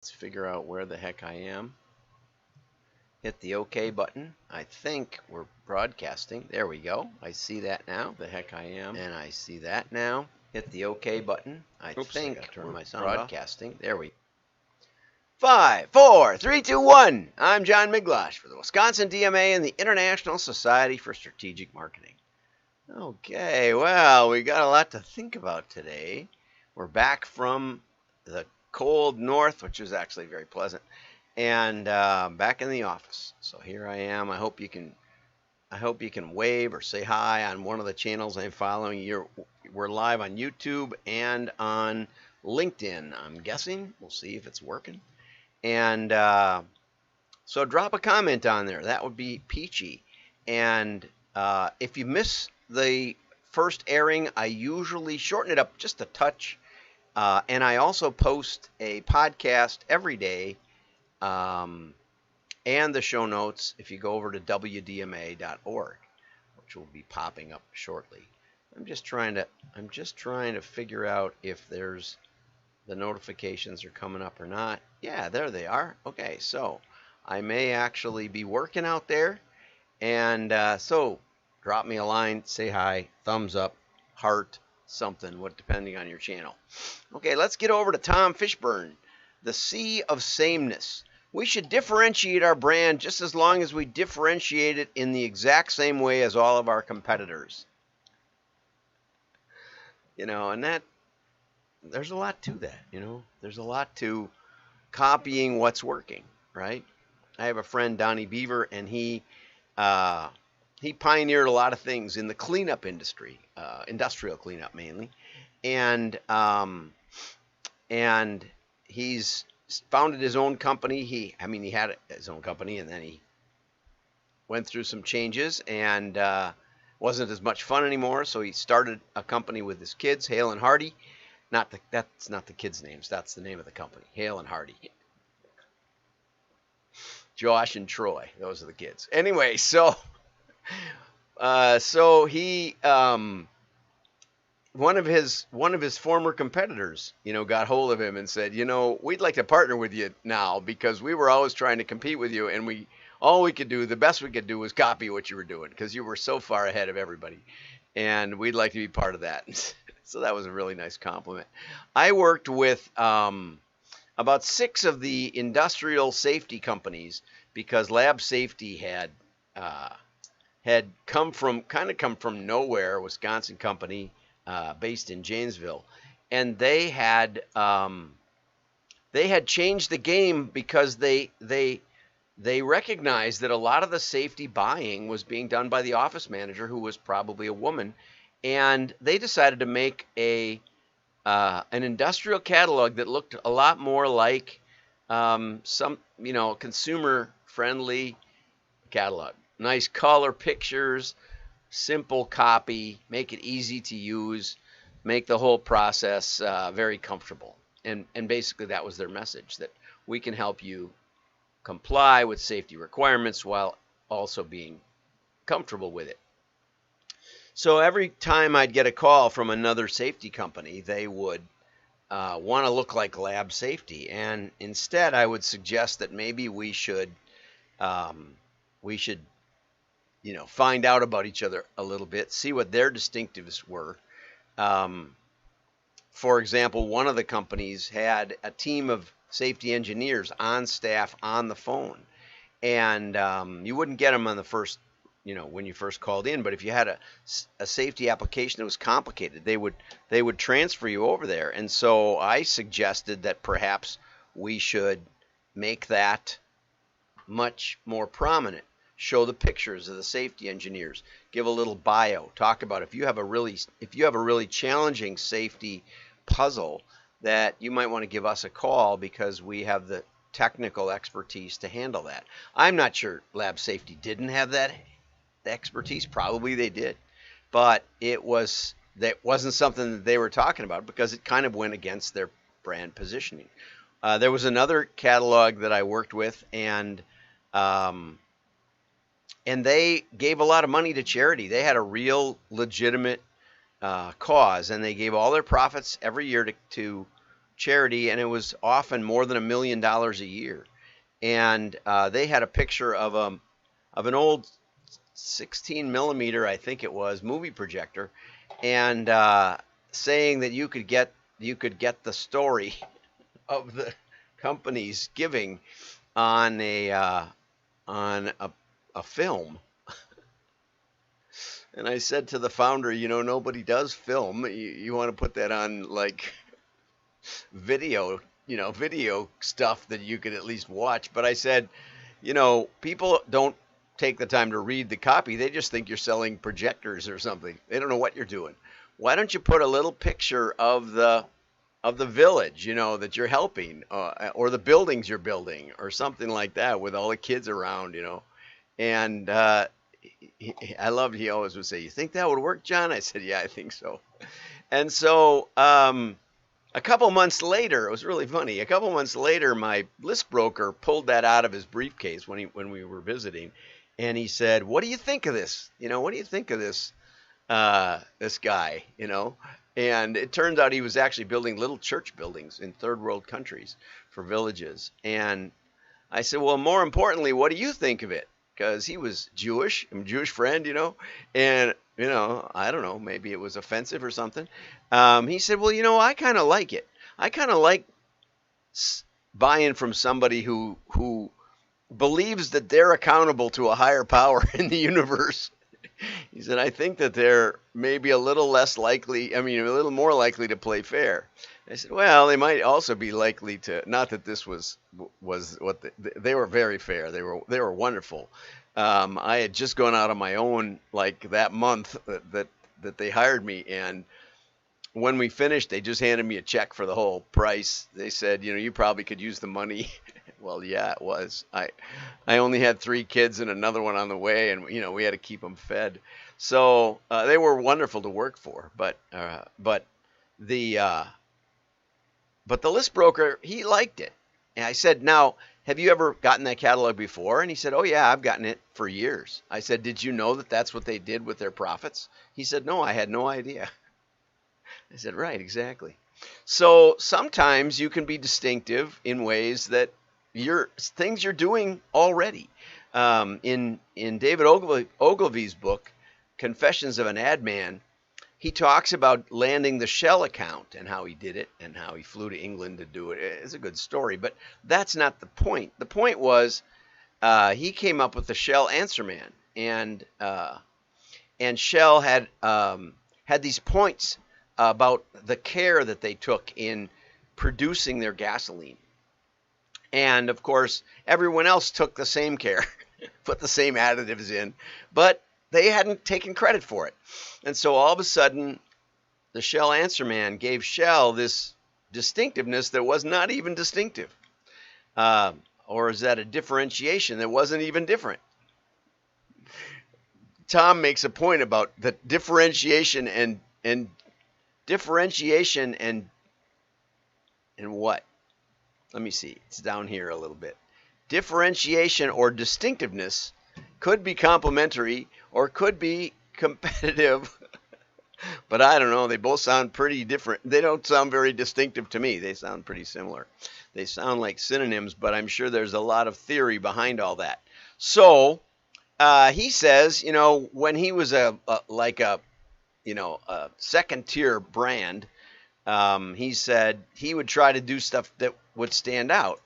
Let's figure out where the heck I am. Hit the OK button. I think we're broadcasting. There we go. I see that now. The heck I am. And I see that now. Hit the OK button. I think we're broadcasting. There we go. 5, 4, 3, 2, 1. I'm John Miglosh for the Wisconsin DMA and the International Society for Strategic Marketing. Okay, well, we got a lot to think about today. We're back from the cold north, which is actually very pleasant, and back in the office. So here I am. I hope you can wave or say hi on one of the channels I'm following. We're live on YouTube and on LinkedIn, I'm guessing. We'll see if it's working. And so drop a comment on there. That would be peachy. And if you miss the first airing, I usually shorten it up just a touch. And I also post a podcast every day and the show notes if you go over to wdma.org, which will be popping up shortly. I'm just trying to figure out if the notifications are coming up or not. Yeah, there they are. Okay, so I may actually be working out there. And so drop me a line, say hi, thumbs up, heart, something, depending on your channel. Okay, let's get over to Tom Fishburne, the Sea of Sameness. We should differentiate our brand just as long as we differentiate it in the exact same way as all of our competitors. And there's a lot to that, There's a lot to copying what's working, right? I have a friend, Donnie Beaver, and he pioneered a lot of things in the cleanup industry, industrial cleanup mainly, and he's founded his own company. He had his own company, and then he went through some changes and wasn't as much fun anymore. So he started a company with his kids, Hale and Hardy. That's not the kids' names. That's the name of the company, Hale and Hardy. Josh and Troy, those are the kids. Anyway, so he one of his former competitors, got hold of him and said, we'd like to partner with you now because we were always trying to compete with you, and the best we could do was copy what you were doing because you were so far ahead of everybody, and we'd like to be part of that. So that was a really nice compliment. I worked with about 6 of the industrial safety companies because Lab Safety had come from nowhere, Wisconsin company based in Janesville, and they had changed the game because they recognized that a lot of the safety buying was being done by the office manager, who was probably a woman, and they decided to make an industrial catalog that looked a lot more like some consumer friendly catalog. Nice color pictures, simple copy, make it easy to use, make the whole process very comfortable. And basically that was their message, that we can help you comply with safety requirements while also being comfortable with it. So every time I'd get a call from another safety company, they would want to look like Lab Safety. And instead I would suggest that maybe we should find out about each other a little bit, see what their distinctives were. For example, one of the companies had a team of safety engineers on staff on the phone, and you wouldn't get them on the first, when you first called in, but if you had a safety application that was complicated, they would transfer you over there. And so I suggested that perhaps we should make that much more prominent. Show the pictures of the safety engineers, give a little bio, talk about if you have a really challenging safety puzzle, that you might want to give us a call because we have the technical expertise to handle that. I'm not sure Lab Safety didn't have that expertise. Probably they did, but that wasn't something that they were talking about because it kind of went against their brand positioning. There was another catalog that I worked with, and they gave a lot of money to charity. They had a real legitimate cause, and they gave all their profits every year to charity, and it was often more than $1 million a year. And they had a picture of an old 16 millimeter, I think it was, movie projector, and saying that you could get the story of the company's giving on a film. And I said to the founder, nobody does film. You want to put that on like video, video stuff that you could at least watch. But I said, people don't take the time to read the copy. They just think you're selling projectors or something. They don't know what you're doing. Why don't you put a little picture of the village, that you're helping, or the buildings you're building, or something like that, with all the kids around, And I loved, he always would say, "You think that would work, John?" I said, "Yeah, I think so." And so a couple months later, it was really funny. A couple months later, my list broker pulled that out of his briefcase when we were visiting, and he said, "What do you think of this? What do you think of this this guy? And it turns out he was actually building little church buildings in third world countries for villages. And I said, "Well, more importantly, what do you think of it?" Because he was Jewish, I'm a Jewish friend, and, I don't know, maybe it was offensive or something. He said, "Well, I kind of like it. I kind of like buying from somebody who believes that they're accountable to a higher power in the universe." He said, "I think that they're maybe a little less likely, a little more likely to play fair." I said, "Well, they might also be likely to," not that this was what they were very fair. They were wonderful. I had just gone out on my own like that month that they hired me, and when we finished, they just handed me a check for the whole price. They said, "You probably could use the money." Well, yeah, it was. I only had 3 kids and another one on the way, and we had to keep them fed. So they were wonderful to work for. But the list broker, he liked it. And I said, "Now, have you ever gotten that catalog before?" And he said, "Oh yeah, I've gotten it for years." I said, "Did you know that that's what they did with their profits?" He said, "No, I had no idea." I said, "Right, exactly." So sometimes you can be distinctive in ways that things you're doing already. In David Ogilvy's book, Confessions of an Ad Man, he talks about landing the Shell account and how he did it and how he flew to England to do it. It's a good story, but that's not the point. The point was he came up with the Shell Answer Man, and Shell had these points about the care that they took in producing their gasoline. And of course, everyone else took the same care, put the same additives in, but they hadn't taken credit for it. And so all of a sudden, the Shell Answer Man gave Shell this distinctiveness that was not even distinctive. Or is that a differentiation that wasn't even different? Tom makes a point about the differentiation and what? Let me see. It's down here a little bit. Differentiation or distinctiveness could be complementary or could be competitive. But I don't know. They both sound pretty different. They don't sound very distinctive to me. They sound pretty similar. They sound like synonyms, but I'm sure there's a lot of theory behind all that. So he says, when he was a second tier brand, he said he would try to do stuff that would stand out.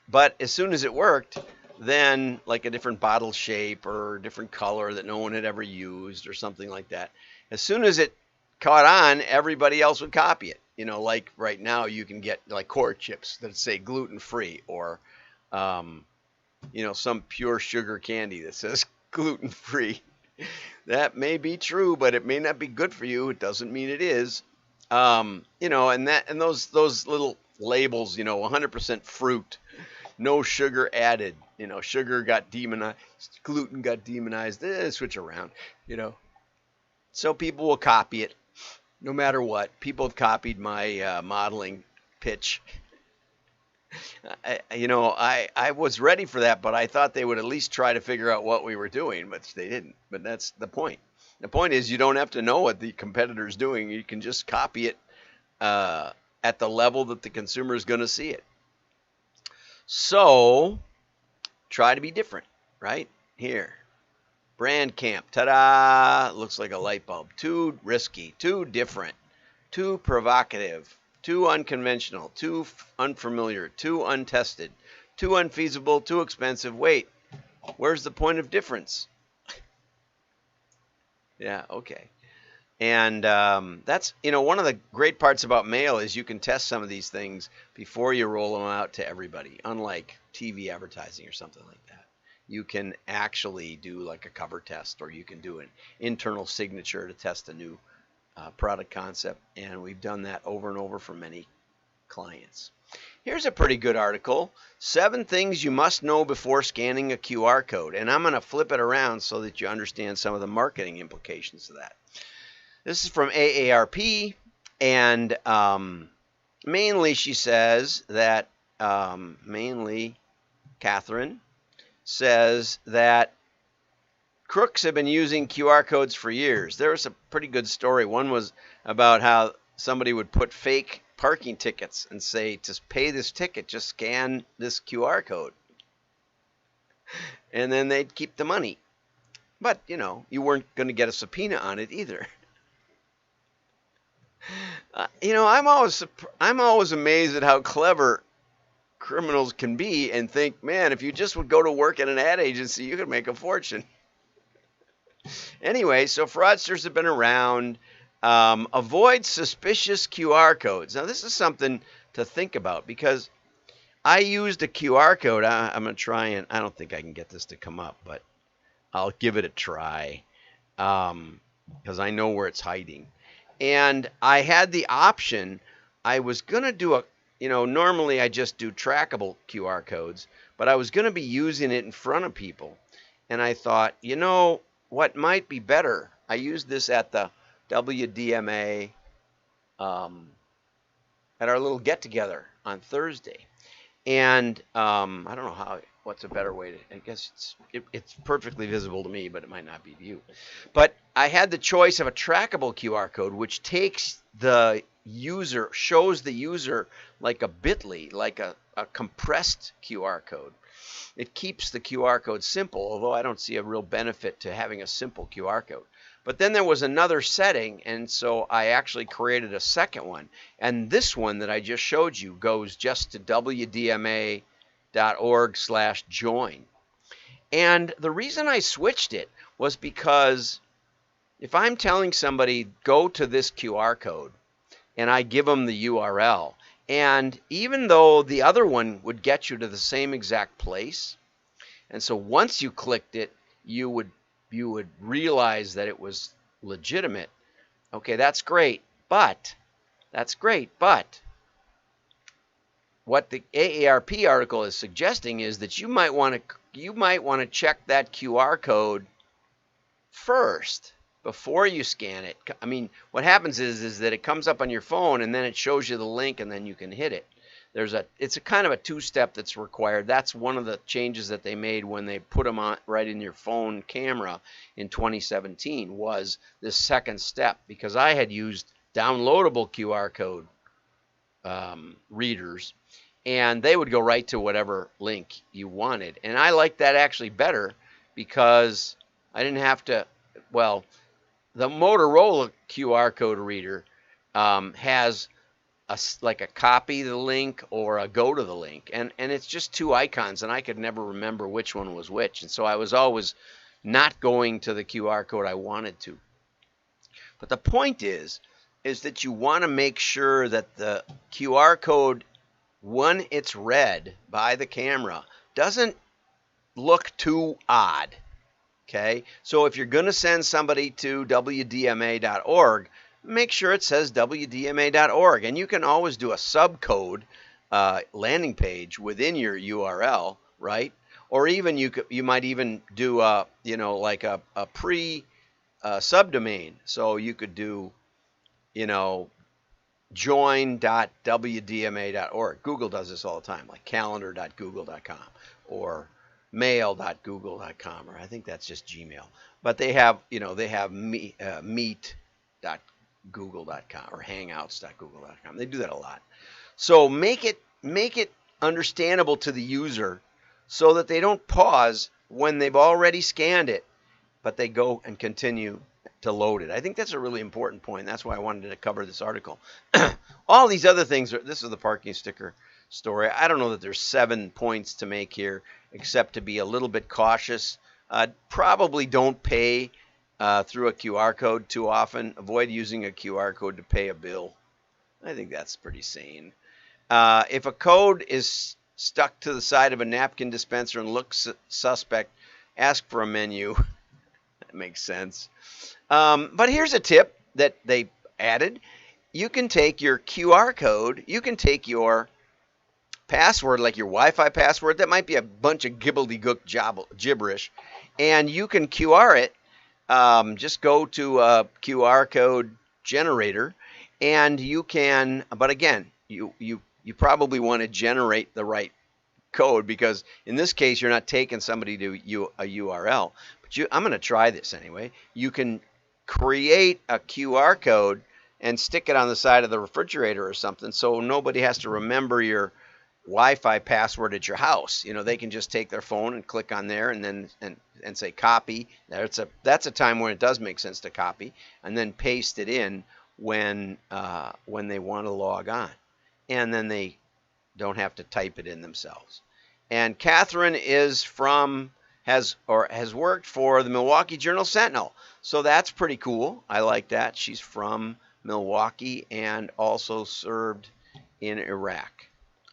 But as soon as it worked, then like a different bottle shape or a different color that no one had ever used or something like that, as soon as it caught on, everybody else would copy it. Like right now you can get like core chips that say gluten-free, or some pure sugar candy that says gluten-free. That may be true, but it may not be good for you. It doesn't mean it is. And those little labels, 100% fruit, no sugar added, sugar got demonized, gluten got demonized, switch around, So people will copy it no matter what. People have copied my modeling pitch. I was ready for that, but I thought they would at least try to figure out what we were doing, but they didn't. But that's the point. The point is you don't have to know what the competitor's doing. You can just copy it at the level that the consumer is going to see it. So try to be different, right? Here. Brand camp. Ta-da! Looks like a light bulb. Too risky. Too different. Too provocative. Too unconventional. Too unfamiliar. Too untested. Too unfeasible. Too expensive. Wait. Where's the point of difference? Yeah, okay. And that's, one of the great parts about mail is you can test some of these things before you roll them out to everybody, unlike TV advertising or something like that. You can actually do like a cover test, or you can do an internal signature to test a new product concept. And we've done that over and over for many clients. Here's a pretty good article, 7 things you must know before scanning a QR code. And I'm going to flip it around so that you understand some of the marketing implications of that. This is from AARP, and mainly she says that, mainly Catherine says that crooks have been using QR codes for years. There was a pretty good story. One was about how somebody would put fake parking tickets and say, to pay this ticket, just scan this QR code. And then they'd keep the money. But, you weren't going to get a subpoena on it either. I'm always amazed at how clever criminals can be and think, man, if you just would go to work at an ad agency, you could make a fortune. Anyway, so fraudsters have been around. Avoid suspicious QR codes. Now, this is something to think about, because I used a QR code. I'm going to try, and I don't think I can get this to come up, but I'll give it a try, because I know where it's hiding. And I had the option. I was going to do normally I just do trackable QR codes, but I was going to be using it in front of people. And I thought, what might be better? I used this at the WDMA, at our little get-together on Thursday. And I don't know what's a better way to, I guess it's perfectly visible to me, but it might not be to you. But I had the choice of a trackable QR code, which takes the user, shows the user like a bit.ly, like a compressed QR code. It keeps the QR code simple, although I don't see a real benefit to having a simple QR code. But then there was another setting, and so I actually created a second one. And this one that I just showed you goes just to wdma.org/join. And the reason I switched it was because if I'm telling somebody, go to this QR code, and I give them the URL, and even though the other one would get you to the same exact place, and so once you clicked it, you would realize that it was legitimate. Okay, that's great, but what the AARP article is suggesting is that you might want to check that QR code first before you scan it. I mean, what happens is that it comes up on your phone, and then it shows you the link, and then you can hit it. It's a kind of a two-step that's required. That's one of the changes that they made when they put them on right in your phone camera in 2017, was this second step, because I had used downloadable QR code readers, and they would go right to whatever link you wanted. And I liked that actually better, because I didn't have to, well, the Motorola QR code reader has like a copy the link or a go to the link, and it's just 2 icons, and I could never remember which one was which, and so I was always not going to the QR code I wanted to. But the point is that you want to make sure that the QR code, when it's read by the camera, doesn't look too odd. Okay, so if you're going to send somebody to wdma.org, make sure it says wdma.org, and you can always do a subcode landing page within your URL, right? Or even you might even do like a pre subdomain. So you could do join.wdma.org. Google does this all the time, like calendar.google.com or mail.google.com, or I think that's just Gmail. But they have meet.google.com hangouts.google.com or hangouts.google.com. They do that a lot. So make it understandable to the user so that they don't pause when they've already scanned it, but they go and continue to load it. I think that's a really important point. That's why I wanted to cover this article. All these other things this is the parking sticker story. I don't know that there's 7 points to make here, except to be a little bit cautious. Probably don't pay through a QR code too often. Avoid using a QR code to pay a bill. I think that's pretty sane. If a code is stuck to the side of a napkin dispenser and looks suspect, ask for a menu. That makes sense. But here's a tip that they added. You can take your QR code, you can take your password, like your Wi-Fi password, that might be a bunch of gibbledygook gibberish, and you can QR it. Just go to a QR code generator, and you can, but again, you probably want to generate the right code, because in this case, you're not taking somebody to a URL. But I'm going to try this anyway. You can create a QR code and stick it on the side of the refrigerator or something, so nobody has to remember your Wi-Fi password at your house. They can just take their phone and click on there and then and say copy. That's a time when it does make sense to copy, and then paste it in when they want to log on, and then they don't have to type it in themselves. And Catherine has worked for the Milwaukee Journal-Sentinel, so that's pretty cool. I like that. She's from Milwaukee and also served in Iraq.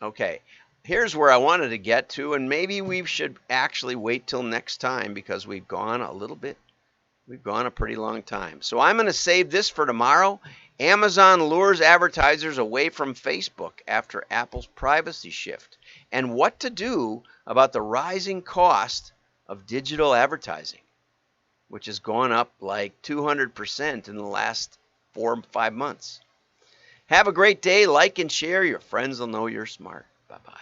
Okay, here's where I wanted to get to, and maybe we should actually wait till next time, because we've gone a pretty long time. So I'm going to save this for tomorrow. Amazon lures advertisers away from Facebook after Apple's privacy shift, and what to do about the rising cost of digital advertising, which has gone up like 200% in the last 4 or 5 months. Have a great day. Like and share. Your friends will know you're smart. Bye-bye.